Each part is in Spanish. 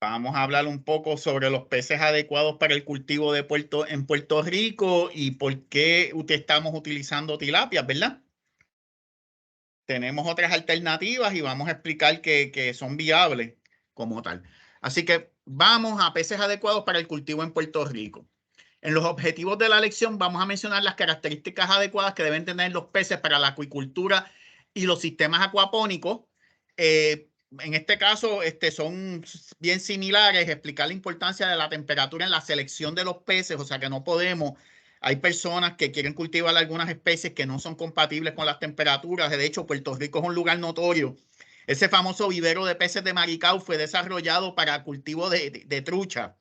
Vamos a hablar un poco sobre los peces adecuados para el cultivo de en Puerto Rico y por qué estamos utilizando tilapias, ¿verdad? Tenemos otras alternativas y vamos a explicar que son viables como tal. Así que vamos a peces adecuados para el cultivo en Puerto Rico. En los objetivos de la lección vamos a mencionar las características adecuadas que deben tener los peces para la acuicultura y los sistemas acuapónicos. En este caso, son bien similares. Explicar la importancia de la temperatura en la selección de los peces, o sea que no podemos. Hay personas que quieren cultivar algunas especies que no son compatibles con las temperaturas. De hecho, Puerto Rico es un lugar notorio. Ese famoso vivero de peces de Maricao fue desarrollado para cultivo de trucha.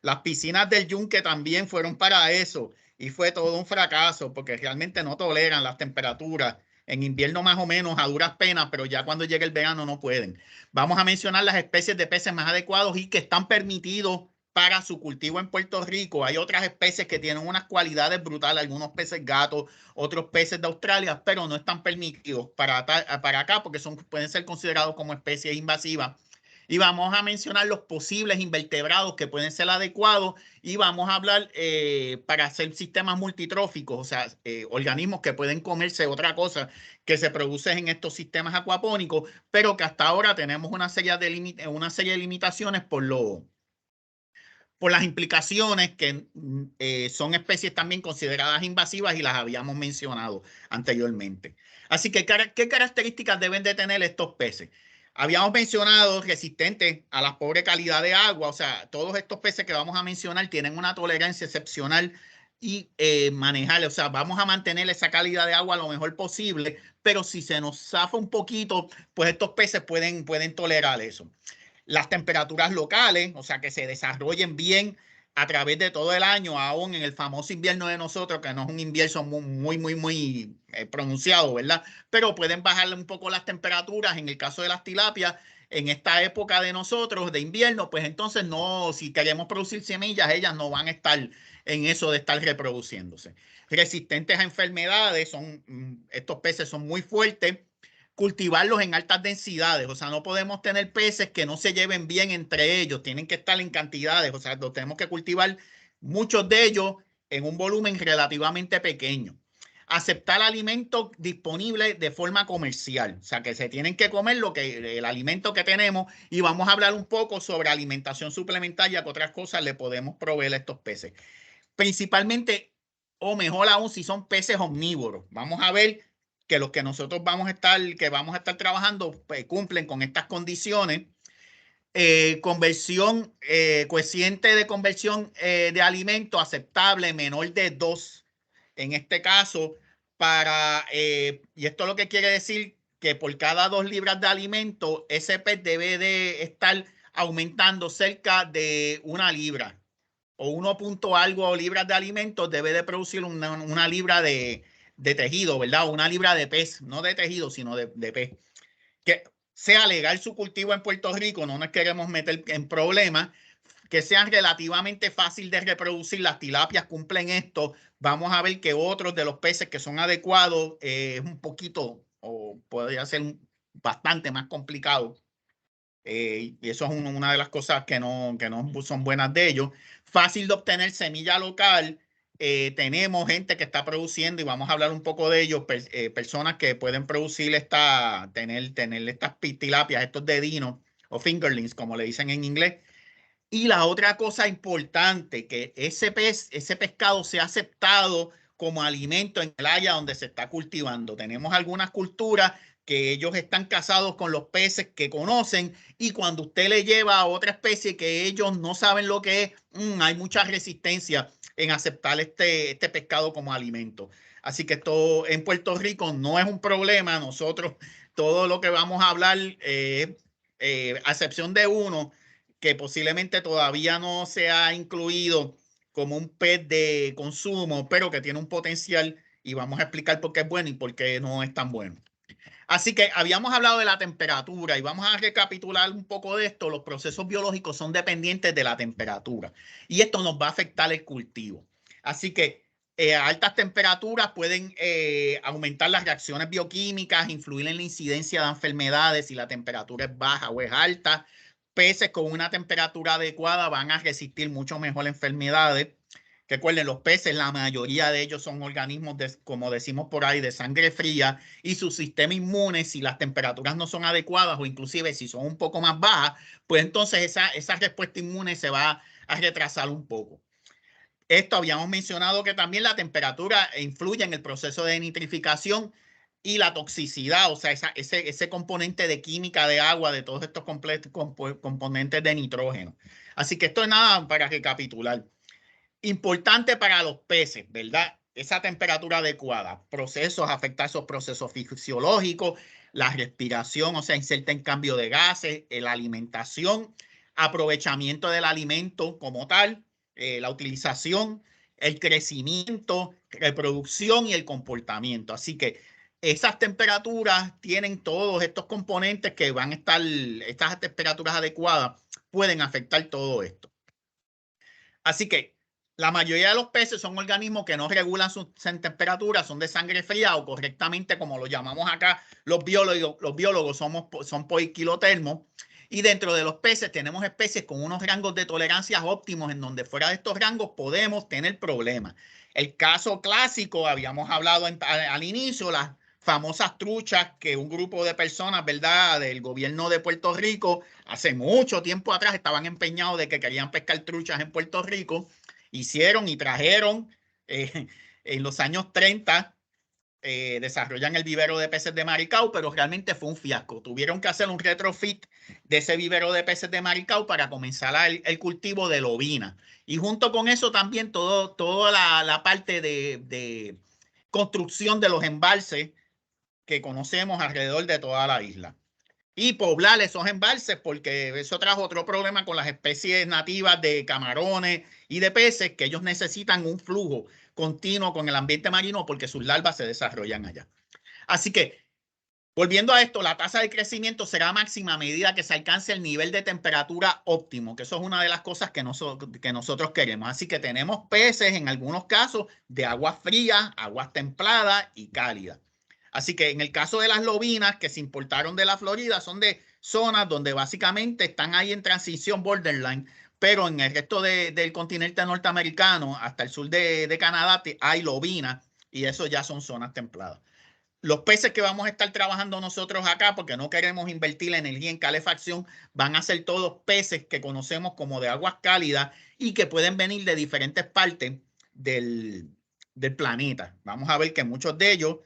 Las piscinas del Yunque también fueron para eso y fue todo un fracaso porque realmente no toleran las temperaturas. En invierno más o menos a duras penas, pero ya cuando llega el verano no pueden. Vamos a mencionar las especies de peces más adecuados y que están permitidos para su cultivo en Puerto Rico. Hay otras especies que tienen unas cualidades brutales, algunos peces gatos, otros peces de Australia, pero no están permitidos para acá porque pueden ser considerados como especies invasivas. Y vamos a mencionar los posibles invertebrados que pueden ser adecuados y vamos a hablar para hacer sistemas multitróficos, o sea, organismos que pueden comerse otra cosa que se produce en estos sistemas acuapónicos, pero que hasta ahora tenemos una serie de limitaciones por las implicaciones que son especies también consideradas invasivas y las habíamos mencionado anteriormente. Así que, ¿qué características deben de tener estos peces? Habíamos mencionado resistentes a la pobre calidad de agua, o sea, todos estos peces que vamos a mencionar tienen una tolerancia excepcional y manejar, o sea, vamos a mantener esa calidad de agua lo mejor posible, pero si se nos zafa un poquito, pues estos peces pueden tolerar eso. Las temperaturas locales, o sea, que se desarrollen bien a través de todo el año, aún en el famoso invierno de nosotros, que no es un invierno muy pronunciado, ¿verdad? Pero pueden bajarle un poco las temperaturas. En el caso de las tilapias, en esta época de nosotros, de invierno, pues entonces no, si queremos producir semillas, ellas no van a estar en eso de estar reproduciéndose. Resistentes a enfermedades, estos peces son muy fuertes. Cultivarlos en altas densidades, o sea, no podemos tener peces que no se lleven bien entre ellos, tienen que estar en cantidades, o sea, los tenemos que cultivar muchos de ellos en un volumen relativamente pequeño. Aceptar alimentos disponibles de forma comercial, o sea, que se tienen que comer el alimento que tenemos y vamos a hablar un poco sobre alimentación suplementaria, que otras cosas le podemos proveer a estos peces. Principalmente, o mejor aún, si son peces omnívoros. Vamos a ver que los que nosotros vamos a estar trabajando pues, cumplen con estas condiciones. Coeficiente de conversión de alimento aceptable menor de 2. En este caso, y esto lo que quiere decir que por cada 2 libras de alimento, ese pez debe de estar aumentando cerca de 1 libra o 1 punto algo libras de alimentos, debe de producir una libra de tejido, ¿verdad? Una libra de pez, no de tejido, sino de pez. Que sea legal su cultivo en Puerto Rico, no nos queremos meter en problemas, que sean relativamente fácil de reproducir. Las tilapias cumplen esto. Vamos a ver que otros de los peces que son adecuados es un poquito o podría ser bastante más complicado. Y eso es una de las cosas que no son buenas de ellos. Fácil de obtener semilla local. Tenemos gente que está produciendo y vamos a hablar un poco de ellos, personas que pueden producir tener estas tilapias, estos dedinos o fingerlings, como le dicen en inglés. Y la otra cosa importante, que ese pescado sea aceptado como alimento en el área donde se está cultivando. Tenemos algunas culturas que ellos están casados con los peces que conocen y cuando usted le lleva a otra especie que ellos no saben lo que es, hay mucha resistencia en aceptar este pescado como alimento. Así que esto en Puerto Rico no es un problema. Nosotros todo lo que vamos a hablar, a excepción de uno, que posiblemente todavía no se ha incluido como un pez de consumo, pero que tiene un potencial y vamos a explicar por qué es bueno y por qué no es tan bueno. Así que habíamos hablado de la temperatura y vamos a recapitular un poco de esto. Los procesos biológicos son dependientes de la temperatura y esto nos va a afectar el cultivo. Así que a altas temperaturas pueden aumentar las reacciones bioquímicas, influir en la incidencia de enfermedades si la temperatura es baja o es alta, peces con una temperatura adecuada van a resistir mucho mejor enfermedades. Recuerden, los peces, la mayoría de ellos son organismos, como decimos por ahí, de sangre fría, y su sistema inmune, si las temperaturas no son adecuadas o inclusive si son un poco más bajas, pues entonces esa respuesta inmune se va a retrasar un poco. Esto habíamos mencionado que también la temperatura influye en el proceso de nitrificación y la toxicidad, o sea, ese componente de química de agua, de todos estos componentes de nitrógeno. Así que esto es nada para recapitular. Importante para los peces, ¿verdad? Esa temperatura adecuada. Procesos, afecta esos procesos fisiológicos, la respiración, o sea, inserta en cambio de gases, la alimentación, aprovechamiento del alimento como tal, la utilización, el crecimiento, reproducción y el comportamiento. Así que esas temperaturas tienen todos estos componentes que van a estar, estas temperaturas adecuadas pueden afectar todo esto. Así que la mayoría de los peces son organismos que no regulan su temperatura, son de sangre fría o correctamente, como lo llamamos acá los biólogos son poiquilotermos. Y dentro de los peces tenemos especies con unos rangos de tolerancia óptimos en donde fuera de estos rangos podemos tener problemas. El caso clásico, habíamos hablado al inicio, las famosas truchas que un grupo de personas, ¿verdad?, del gobierno de Puerto Rico, hace mucho tiempo atrás estaban empeñados de que querían pescar truchas en Puerto Rico. Hicieron y trajeron en los años 30, desarrollan el vivero de peces de Maricao, pero realmente fue un fiasco. Tuvieron que hacer un retrofit de ese vivero de peces de Maricao para comenzar el cultivo de lobina. Y junto con eso también toda la parte de construcción de los embalses que conocemos alrededor de toda la isla. Y poblar esos embalses, porque eso trajo otro problema con las especies nativas de camarones y de peces, que ellos necesitan un flujo continuo con el ambiente marino porque sus larvas se desarrollan allá. Así que, volviendo a esto, la tasa de crecimiento será máxima a medida que se alcance el nivel de temperatura óptimo, que eso es una de las cosas que nosotros queremos. Así que tenemos peces en algunos casos de aguas frías, aguas templadas y cálidas. Así que en el caso de las lobinas que se importaron de la Florida, son de zonas donde básicamente están ahí en transición borderline, pero en el resto del continente norteamericano, hasta el sur de Canadá, hay lobinas y eso ya son zonas templadas. Los peces que vamos a estar trabajando nosotros acá, porque no queremos invertir la energía en calefacción, van a ser todos peces que conocemos como de aguas cálidas y que pueden venir de diferentes partes del planeta. Vamos a ver que muchos de ellos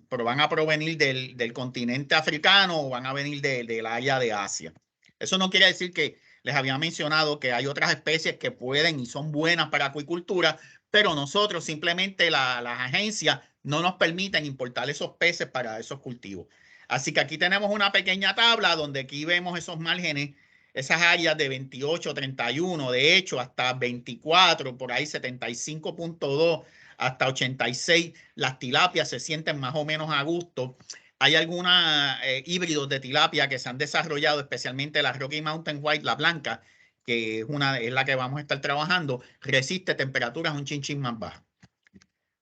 pero van a provenir del continente africano o van a venir del área de Asia. Eso no quiere decir que les había mencionado que hay otras especies que pueden y son buenas para acuicultura, pero nosotros simplemente las agencias no nos permiten importar esos peces para esos cultivos. Así que aquí tenemos una pequeña tabla donde aquí vemos esos márgenes, esas áreas de 28, 31, de hecho hasta 24, por ahí 75.2 hasta 86, las tilapias se sienten más o menos a gusto. Hay algunos híbridos de tilapia que se han desarrollado, especialmente la Rocky Mountain White, la blanca, que es la que vamos a estar trabajando, resiste temperaturas un chinchín más bajas.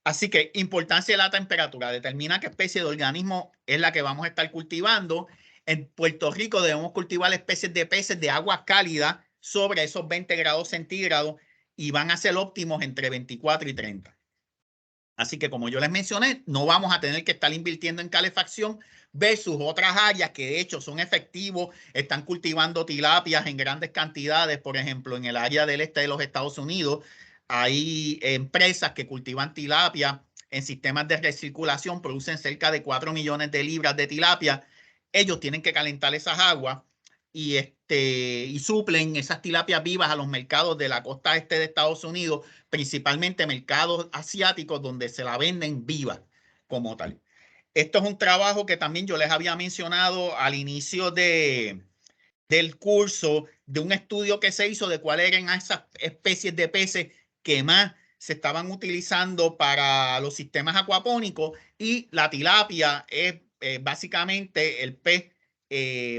Así que importancia de la temperatura determina qué especie de organismo es la que vamos a estar cultivando. En Puerto Rico debemos cultivar especies de peces de agua cálida sobre esos 20 grados centígrados y van a ser óptimos entre 24 y 30. Así que como yo les mencioné, no vamos a tener que estar invirtiendo en calefacción versus otras áreas que de hecho son efectivos, están cultivando tilapias en grandes cantidades. Por ejemplo, en el área del este de los Estados Unidos hay empresas que cultivan tilapia en sistemas de recirculación, producen cerca de 4 millones de libras de tilapia. Ellos tienen que calentar esas aguas y suplen esas tilapias vivas a los mercados de la costa este de Estados Unidos, principalmente mercados asiáticos donde se la venden viva como tal. Esto es un trabajo que también yo les había mencionado al inicio del curso, de un estudio que se hizo de cuáles eran esas especies de peces que más se estaban utilizando para los sistemas acuapónicos, y la tilapia es básicamente el pez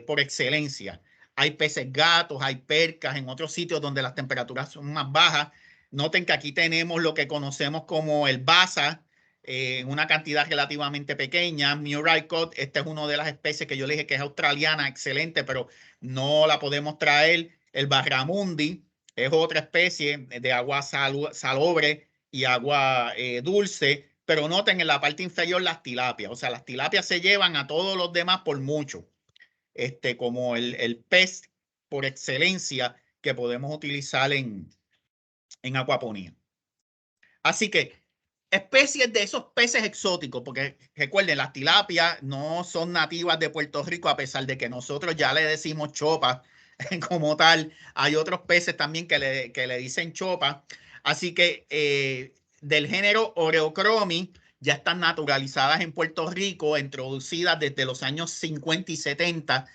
por excelencia. Hay peces gatos, hay percas en otros sitios donde las temperaturas son más bajas. Noten que aquí tenemos lo que conocemos como el basa, en una cantidad relativamente pequeña. Murray cod, esta es una de las especies que yo le dije que es australiana, excelente, pero no la podemos traer. El barramundi es otra especie de agua salobre y agua dulce, pero noten en la parte inferior las tilapias. O sea, las tilapias se llevan a todos los demás por mucho. Como el pez por excelencia que podemos utilizar en acuaponía. Así que especies de esos peces exóticos, porque recuerden, las tilapias no son nativas de Puerto Rico, a pesar de que nosotros ya le decimos chopa como tal. Hay otros peces también que le dicen chopa. Así que del género Oreochromis ya están naturalizadas en Puerto Rico, introducidas desde los años 50 y 70,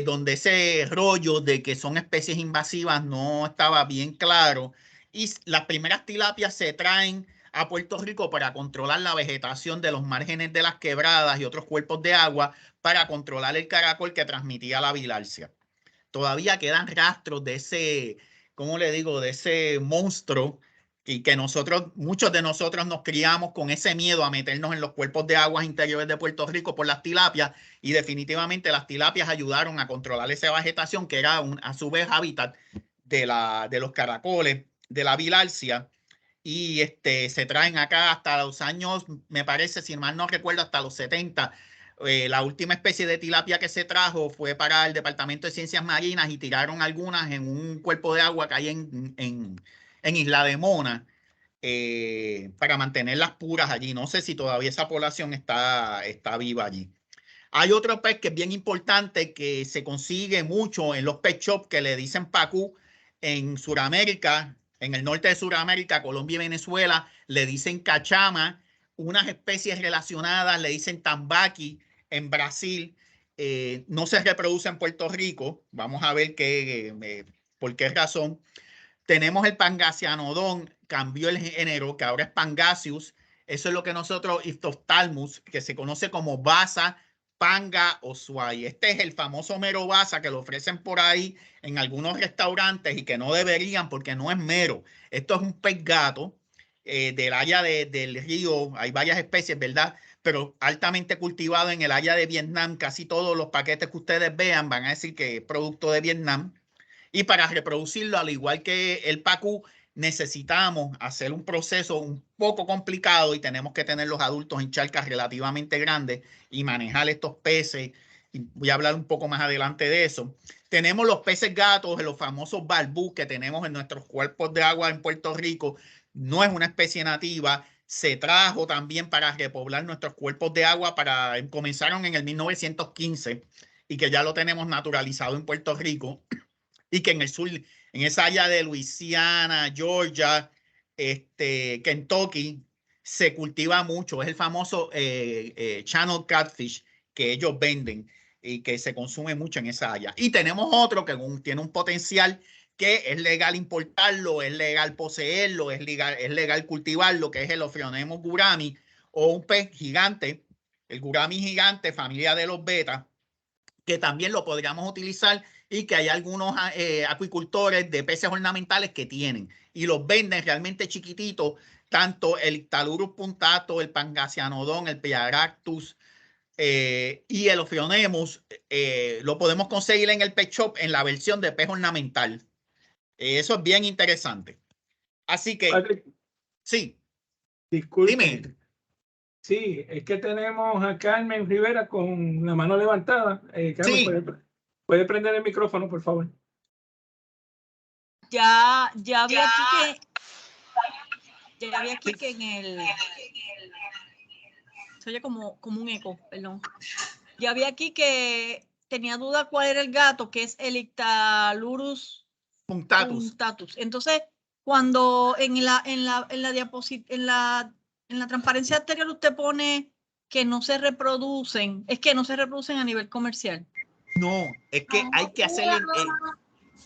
donde ese rollo de que son especies invasivas no estaba bien claro. Y las primeras tilapias se traen a Puerto Rico para controlar la vegetación de los márgenes de las quebradas y otros cuerpos de agua, para controlar el caracol que transmitía la bilharcia. Todavía quedan rastros de ese, ¿cómo le digo?, de ese monstruo, y que muchos de nosotros nos criamos con ese miedo a meternos en los cuerpos de aguas interiores de Puerto Rico por las tilapias, y definitivamente las tilapias ayudaron a controlar esa vegetación que era a su vez hábitat de los caracoles, de la bilharcia. Y se traen acá hasta los años, me parece, si mal no recuerdo, hasta los 70. La última especie de tilapia que se trajo fue para el Departamento de Ciencias Marinas, y tiraron algunas en un cuerpo de agua que hay en Isla de Mona, para mantenerlas puras allí. No sé si todavía esa población está viva allí. Hay otro pez que es bien importante, que se consigue mucho en los pet shops, que le dicen pacú en Sudamérica, en el norte de Sudamérica, Colombia y Venezuela, le dicen cachama. Unas especies relacionadas le dicen tambaqui en Brasil. No se reproduce en Puerto Rico. Vamos a ver por qué razón. Tenemos el Pangasianodon, cambió el género, que ahora es Pangasius. Eso es lo que nosotros, Iphthalmus, que se conoce como Basa Panga Osuai. Este es el famoso mero basa que lo ofrecen por ahí en algunos restaurantes, y que no deberían, porque no es mero. Esto es un pez gato del área del río. Hay varias especies, ¿verdad? Pero altamente cultivado en el área de Vietnam. Casi todos los paquetes que ustedes vean van a decir que es producto de Vietnam. Y para reproducirlo, al igual que el pacú, necesitamos hacer un proceso un poco complicado, y tenemos que tener los adultos en charcas relativamente grandes y manejar estos peces. Y voy a hablar un poco más adelante de eso. Tenemos los peces gatos, los famosos barbú que tenemos en nuestros cuerpos de agua en Puerto Rico. No es una especie nativa. Se trajo también para repoblar nuestros cuerpos de agua. Comenzaron en el 1915, y que ya lo tenemos naturalizado en Puerto Rico. Y que en el sur, en esa área de Luisiana, Georgia, Kentucky, se cultiva mucho. Es el famoso channel catfish que ellos venden, y que se consume mucho en esa área. Y tenemos otro que tiene un potencial, que es legal importarlo, es legal poseerlo, es legal cultivarlo, que es el Ophionemus gurami, o un pez gigante, el gurami gigante, familia de los beta, que también lo podríamos utilizar, y que hay algunos acuicultores de peces ornamentales que tienen y los venden realmente chiquititos, tanto el Talurus puntato, el Pangasianodon, el Piaractus y el Ophionemus. Lo podemos conseguir en el pet shop en la versión de pez ornamental. Eso es bien interesante. Así que, Padre, sí, disculpe. dime. Sí, es que tenemos a Carmen Rivera con la mano levantada. Carmen, Sí. ¿puede prender el micrófono, por favor? Ya vi aquí que en el... Se oye como un eco, perdón. Ya vi aquí que tenía duda cuál era el gato, que es el Ictalurus puntatus. Entonces, cuando en la transparencia anterior usted pone que no se reproducen, es que no se reproducen a nivel comercial. No, es que hay que hacerle,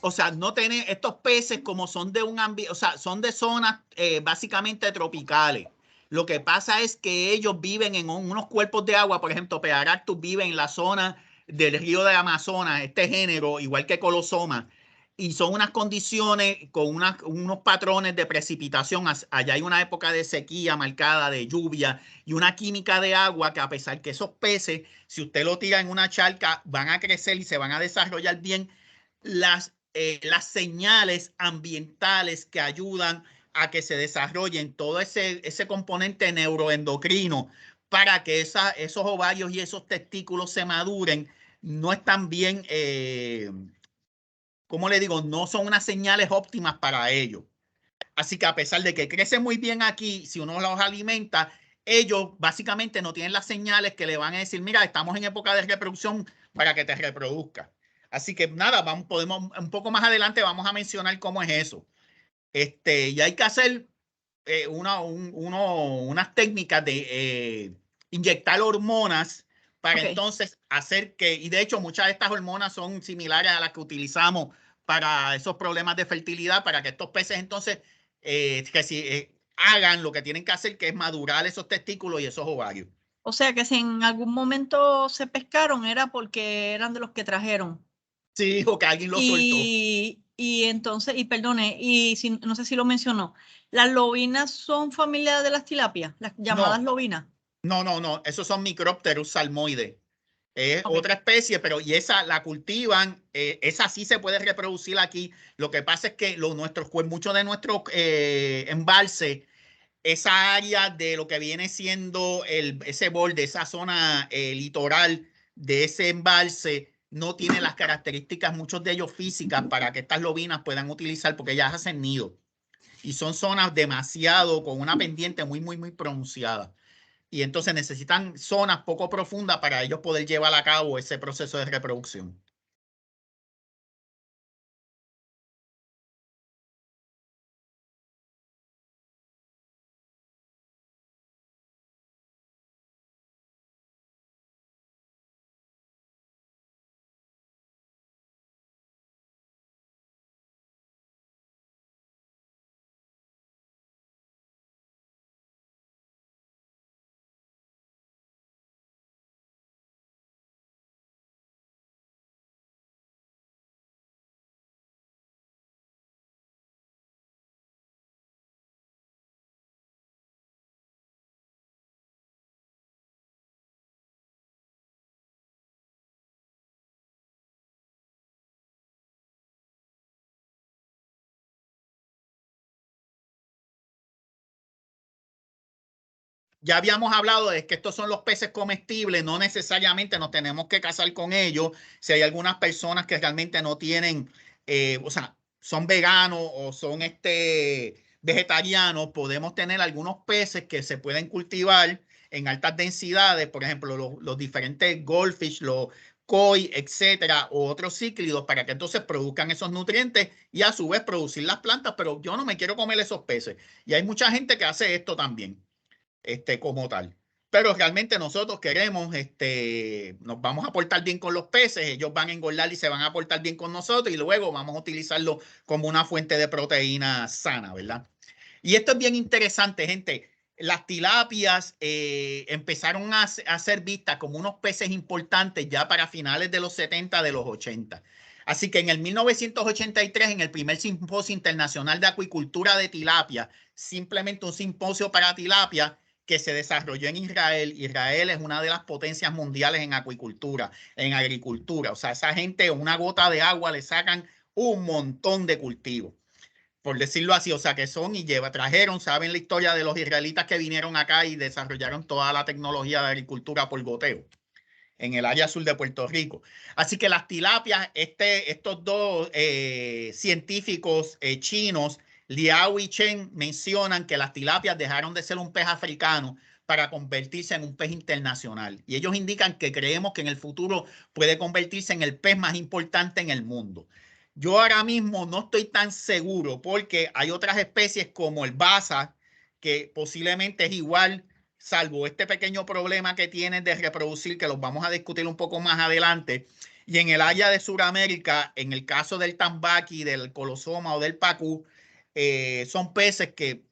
o sea, no tener estos peces como son de un ambiente, o sea, son de zonas básicamente tropicales. Lo que pasa es que ellos viven en unos cuerpos de agua. Por ejemplo, Piaractus vive en la zona del río de Amazonas, este género, igual que Colosoma. y son unas condiciones con unos patrones de precipitación. Allá hay una época de sequía marcada, de lluvia y una química de agua que, a pesar que esos peces, si usted lo tira en una charca, van a crecer y se van a desarrollar bien, las señales ambientales que ayudan a que se desarrollen todo ese componente neuroendocrino para que esos ovarios y esos testículos se maduren, no están bien, como le digo, no son unas señales óptimas para ellos. Así que, a pesar de que crecen muy bien aquí, si uno los alimenta, ellos básicamente no tienen las señales que le van a decir, mira, estamos en época de reproducción para que te reproduzca. Así que nada, podemos un poco más adelante vamos a mencionar cómo es eso. Y hay que hacer unas técnicas de inyectar hormonas para entonces hacer que, y de hecho muchas de estas hormonas son similares a las que utilizamos para esos problemas de fertilidad, para que estos peces entonces hagan lo que tienen que hacer, que es madurar esos testículos y esos ovarios. O sea que si en algún momento se pescaron era porque eran de los que trajeron. Sí, o que alguien lo soltó. Y entonces, y perdone, y no sé si lo mencionó, ¿las lobinas son familia de las tilapias, las llamadas lobinas? No, esos son Micropterus salmoides. Es otra especie, pero y esa la cultivan, esa sí se puede reproducir aquí. Lo que pasa es que muchos de nuestros embalses, esa área de lo que viene siendo ese borde, esa zona litoral de ese embalse, no tiene las características, muchos de ellos físicas, para que estas lobinas puedan utilizar, porque ellas hacen nido. Y son zonas demasiado, con una pendiente muy pronunciada. Y entonces necesitan zonas poco profundas para ellos poder llevar a cabo ese proceso de reproducción. Ya habíamos hablado de que estos son los peces comestibles, no necesariamente nos tenemos que casar con ellos. Si hay algunas personas que realmente no tienen, o sea, son veganos o son vegetarianos, podemos tener algunos peces que se pueden cultivar en altas densidades, por ejemplo, los diferentes goldfish, los koi, etcétera, o otros cíclidos, para que entonces produzcan esos nutrientes y a su vez producir las plantas, pero yo no me quiero comer esos peces. Y hay mucha gente que hace esto también. Como tal. Pero realmente nosotros queremos, nos vamos a portar bien con los peces, ellos van a engordar y se van a portar bien con nosotros y luego vamos a utilizarlo como una fuente de proteína sana, ¿verdad? Y esto es bien interesante, gente. Las tilapias empezaron a ser vistas como unos peces importantes ya para finales de los 70, de los 80. Así que en el 1983, en el primer simposio internacional de acuicultura de tilapia, simplemente un simposio para tilapia, que se desarrolló en Israel. Israel es una de las potencias mundiales en acuicultura, en agricultura. O sea, esa gente, una gota de agua le sacan un montón de cultivos, por decirlo así. O sea, que trajeron, saben la historia de los israelitas que vinieron acá y desarrollaron toda la tecnología de agricultura por goteo en el área sur de Puerto Rico. Así que las tilapias, estos dos científicos chinos, Liao y Chen, mencionan que las tilapias dejaron de ser un pez africano para convertirse en un pez internacional. Y ellos indican que creemos que en el futuro puede convertirse en el pez más importante en el mundo. Yo ahora mismo no estoy tan seguro, porque hay otras especies como el basa, que posiblemente es igual, salvo este pequeño problema que tienen de reproducir, que los vamos a discutir un poco más adelante. Y en el área de Sudamérica, en el caso del tambaqui, del colosoma o del pacú, son peces que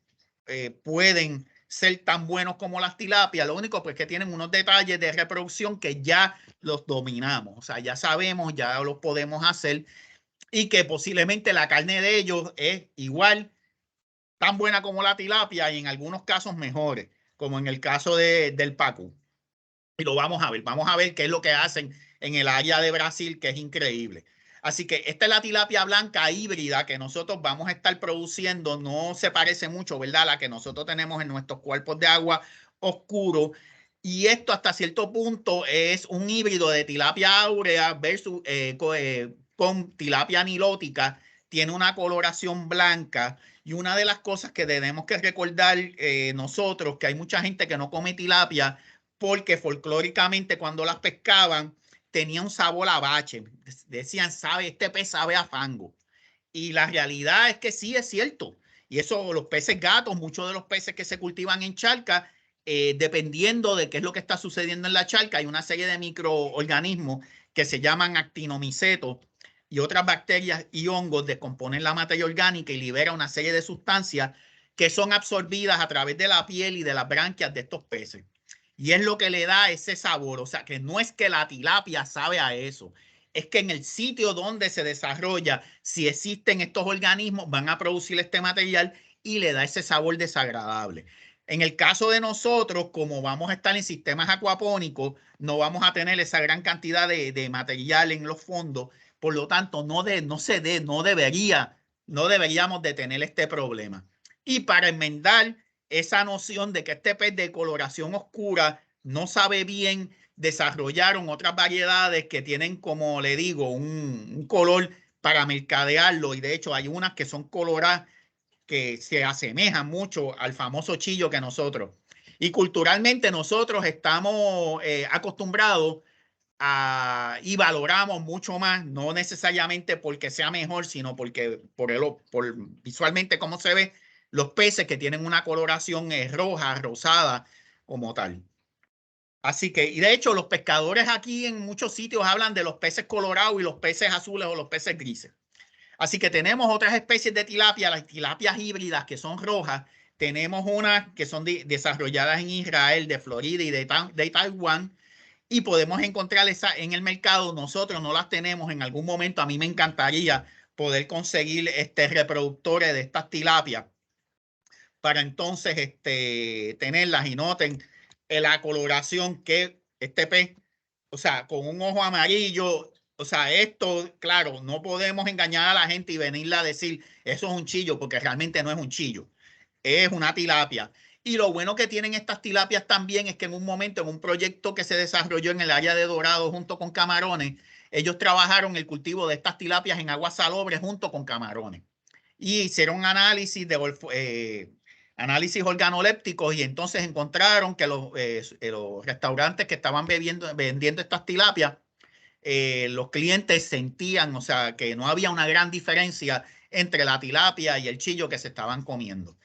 pueden ser tan buenos como las tilapias. Lo único pues que tienen unos detalles de reproducción que ya los dominamos. O sea, ya sabemos, ya los podemos hacer. y que posiblemente la carne de ellos es igual, tan buena como la tilapia y en algunos casos mejores, como en el caso del pacu. Y lo vamos a ver qué es lo que hacen en el área de Brasil, que es increíble. Así que esta es la tilapia blanca híbrida que nosotros vamos a estar produciendo. No se parece mucho, ¿verdad?, a la que nosotros tenemos en nuestros cuerpos de agua oscuro. Y esto hasta cierto punto es un híbrido de tilapia áurea versus con tilapia nilótica. Tiene una coloración blanca. Y una de las cosas que tenemos que recordar nosotros, que hay mucha gente que no come tilapia porque folclóricamente cuando las pescaban tenía un sabor a bache. Decían, sabe, este pez sabe a fango. Y la realidad es que sí es cierto. Y eso, los peces gatos, muchos de los peces que se cultivan en charca, dependiendo de qué es lo que está sucediendo en la charca, hay una serie de microorganismos que se llaman actinomicetos y otras bacterias y hongos descomponen la materia orgánica y libera una serie de sustancias que son absorbidas a través de la piel y de las branquias de estos peces. Y es lo que le da ese sabor. O sea, que no es que la tilapia sabe a eso. Es que en el sitio donde se desarrolla, si existen estos organismos, van a producir este material y le da ese sabor desagradable. En el caso de nosotros, como vamos a estar en sistemas acuapónicos, no vamos a tener esa gran cantidad de material en los fondos. Por lo tanto, no deberíamos de tener este problema. Y para enmendar esa noción de que este pez de coloración oscura no sabe bien, desarrollaron otras variedades que tienen, como le digo, un color para mercadearlo, y de hecho hay unas que son coloradas que se asemejan mucho al famoso chillo que nosotros. Y culturalmente nosotros estamos acostumbrados y valoramos mucho más, no necesariamente porque sea mejor, sino porque por visualmente cómo se ve, los peces que tienen una coloración roja, rosada, como tal. Así que, y de hecho, los pescadores aquí en muchos sitios hablan de los peces colorados y los peces azules o los peces grises. Así que tenemos otras especies de tilapia, las tilapias híbridas que son rojas. Tenemos unas que son desarrolladas en Israel, de Florida y de Taiwán. Y podemos encontrar esa en el mercado. Nosotros no las tenemos en algún momento. A mí me encantaría poder conseguir reproductores de estas tilapias para entonces tenerlas y noten la coloración que este pez, o sea, con un ojo amarillo. O sea, esto, claro, no podemos engañar a la gente y venirle a decir eso es un chillo, porque realmente no es un chillo, es una tilapia. Y lo bueno que tienen estas tilapias también es que en un momento, en un proyecto que se desarrolló en el área de Dorado junto con Camarones, ellos trabajaron el cultivo de estas tilapias en aguas salobres junto con Camarones. Y hicieron análisis análisis organolépticos, y entonces encontraron que los restaurantes que estaban vendiendo estas tilapias, los clientes sentían, o sea, que no había una gran diferencia entre la tilapia y el chillo que se estaban comiendo.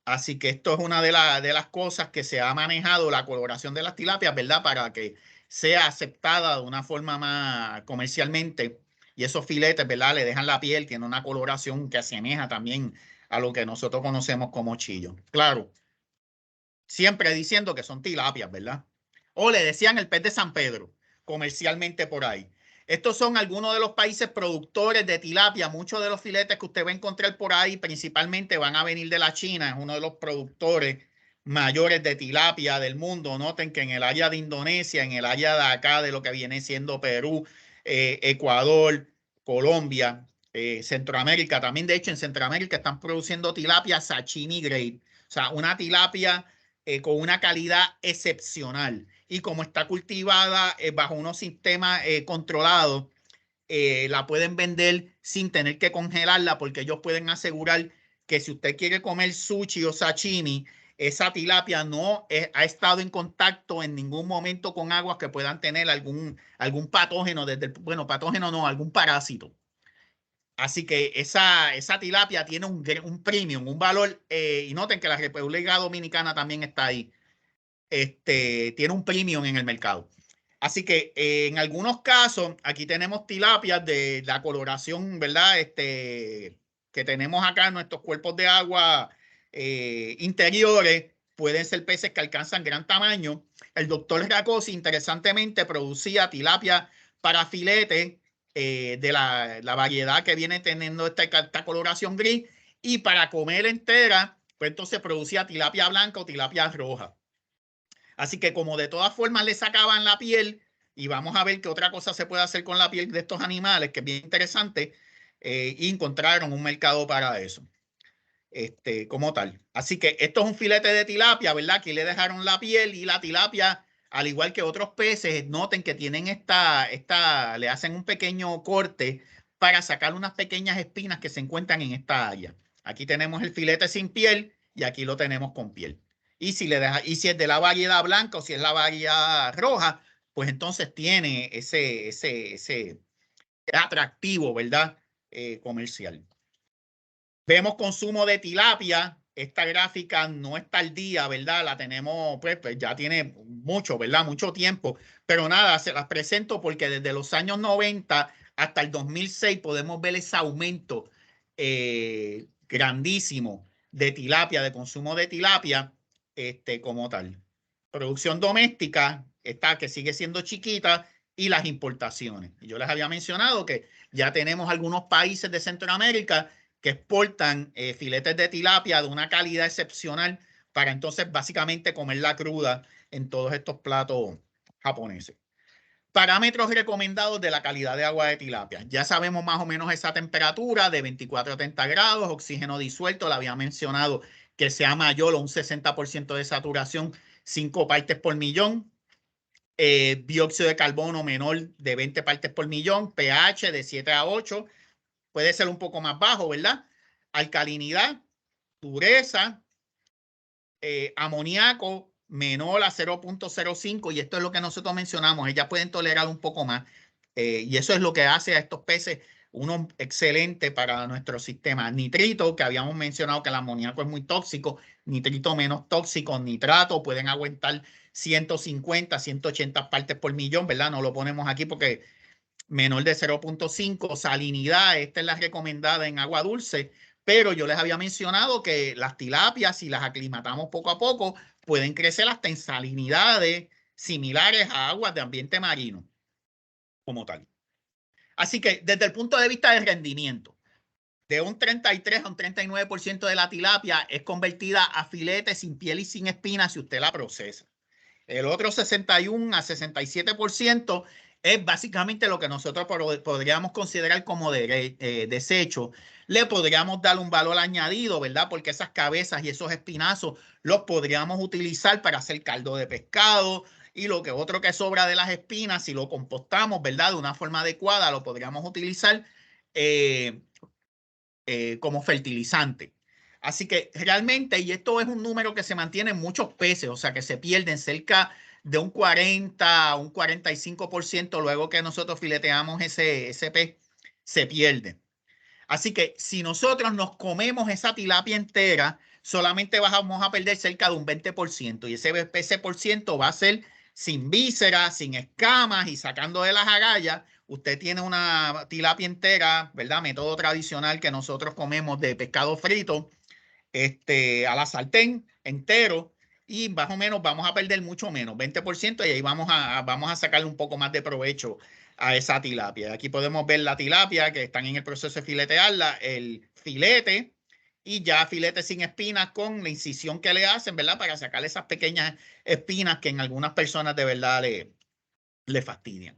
Así que esto es una de las cosas que se ha manejado, la coloración de las tilapias, ¿verdad? Para que sea aceptada de una forma más comercialmente. Y esos filetes, ¿verdad? Le dejan la piel, tiene una coloración que asemeja también a lo que nosotros conocemos como chillo. Claro, siempre diciendo que son tilapias, ¿verdad? O le decían el pez de San Pedro, comercialmente por ahí. Estos son algunos de los países productores de tilapia. Muchos de los filetes que usted va a encontrar por ahí principalmente van a venir de la China. Es uno de los productores mayores de tilapia del mundo. Noten que en el área de Indonesia, en el área de acá, de lo que viene siendo Perú, Ecuador, Colombia, Centroamérica, también de hecho en Centroamérica están produciendo tilapia sashimi grade. O sea, una tilapia con una calidad excepcional. Y como está cultivada bajo unos sistemas controlados, la pueden vender sin tener que congelarla, porque ellos pueden asegurar que si usted quiere comer sushi o sashimi, esa tilapia no ha estado en contacto en ningún momento con aguas que puedan tener algún patógeno, bueno, patógeno no, algún parásito. Así que esa tilapia tiene un premium, un valor, y noten que la República Dominicana también está ahí. Tiene un premium en el mercado. Así que en algunos casos, aquí tenemos tilapias de la coloración, ¿verdad? Que tenemos acá en nuestros cuerpos de agua interiores. Pueden ser peces que alcanzan gran tamaño. El doctor Racosi, interesantemente, producía tilapia para filete de la variedad que viene teniendo esta coloración gris, y para comer entera, pues entonces producía tilapia blanca o tilapia roja. Así que como de todas formas le sacaban la piel, y vamos a ver qué otra cosa se puede hacer con la piel de estos animales, que es bien interesante, y encontraron un mercado para eso, como tal. Así que esto es un filete de tilapia, ¿verdad? Aquí le dejaron la piel, y la tilapia, al igual que otros peces, noten que tienen le hacen un pequeño corte para sacar unas pequeñas espinas que se encuentran en esta área. Aquí tenemos el filete sin piel y aquí lo tenemos con piel. Y si es de la variedad blanca o si es la variedad roja, pues entonces tiene ese atractivo, ¿verdad? Comercial. Vemos consumo de tilapia. Esta gráfica no está al día, ¿verdad? La tenemos, pues ya tiene mucho, ¿verdad? Mucho tiempo. Pero nada, se las presento porque desde los años 90 hasta el 2006 podemos ver ese aumento grandísimo de tilapia, de consumo de tilapia, como tal. Producción doméstica, que sigue siendo chiquita, y las importaciones. Y yo les había mencionado que ya tenemos algunos países de Centroamérica que exportan filetes de tilapia de una calidad excepcional para entonces básicamente comerla cruda en todos estos platos japoneses. Parámetros recomendados de la calidad de agua de tilapia. Ya sabemos más o menos esa temperatura de 24 a 30 grados, oxígeno disuelto, le había mencionado que sea mayor o un 60% de saturación, 5 partes por millón. Dióxido de carbono menor de 20 partes por millón, pH de 7 a 8, puede ser un poco más bajo, ¿verdad? Alcalinidad, dureza, amoníaco menor a 0.05, y esto es lo que nosotros mencionamos, ellas pueden tolerar un poco más, y eso es lo que hace a estos peces uno excelente para nuestro sistema. Nitrito, que habíamos mencionado que el amoníaco es muy tóxico, nitrito menos tóxico, nitrato, pueden aguantar 150, 180 partes por millón, ¿verdad? No lo ponemos aquí porque menor de 0.5, salinidad, esta es la recomendada en agua dulce, pero yo les había mencionado que las tilapias, si las aclimatamos poco a poco, pueden crecer hasta en salinidades similares a aguas de ambiente marino, como tal. Así que desde el punto de vista del rendimiento, de un 33 a un 39% de la tilapia es convertida a filete sin piel y sin espinas si usted la procesa. El otro 61 a 67% es básicamente lo que nosotros podríamos considerar como desecho. Le podríamos dar un valor añadido, ¿verdad? Porque esas cabezas y esos espinazos los podríamos utilizar para hacer caldo de pescado, y lo que otro que sobra de las espinas, si lo compostamos, ¿verdad? De una forma adecuada, lo podríamos utilizar como fertilizante. Así que realmente, y esto es un número que se mantiene en muchos peces, o sea que se pierden cerca de un 40 a un 45% luego que nosotros fileteamos ese pez, se pierde. Así que si nosotros nos comemos esa tilapia entera, solamente vamos a perder cerca de un 20%, y ese por ciento va a ser sin vísceras, sin escamas y sacando de las agallas. Usted tiene una tilapia entera, ¿verdad? Método tradicional que nosotros comemos de pescado frito, a la sartén entero, y más o menos vamos a perder mucho menos, 20%, y ahí vamos a sacarle un poco más de provecho a esa tilapia. Aquí podemos ver la tilapia que están en el proceso de filetearla, el filete, y ya filete sin espinas con la incisión que le hacen, ¿verdad? Para sacar esas pequeñas espinas que en algunas personas de verdad le fastidian.